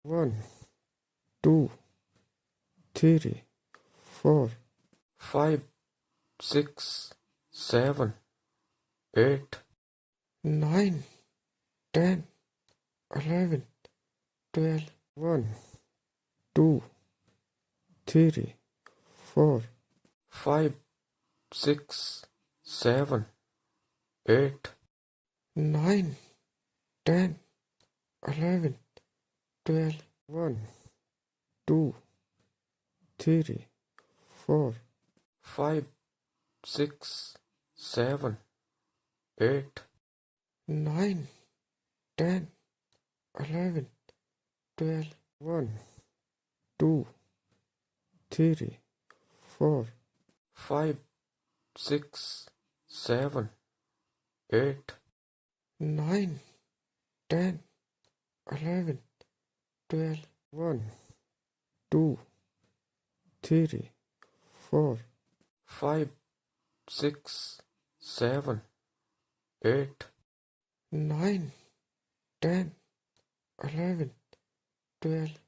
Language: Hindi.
1, 2, 3, 4, 5, 6, 7, 8, 9, 10, 11, 12, 1, 2, 3, 4, 5, 6, 7, 8, 9, 10, 11, 12, 1, 2, 3, 4, 5, 6, 7, 8, 9, 10, 11, 12, 1, 2, 3, 4, 5, 6, 7, 8, 9, 10, 11, 12, 1, 2, 3, 4, 5, 6, 7, 8, 9, 10, 11, 12,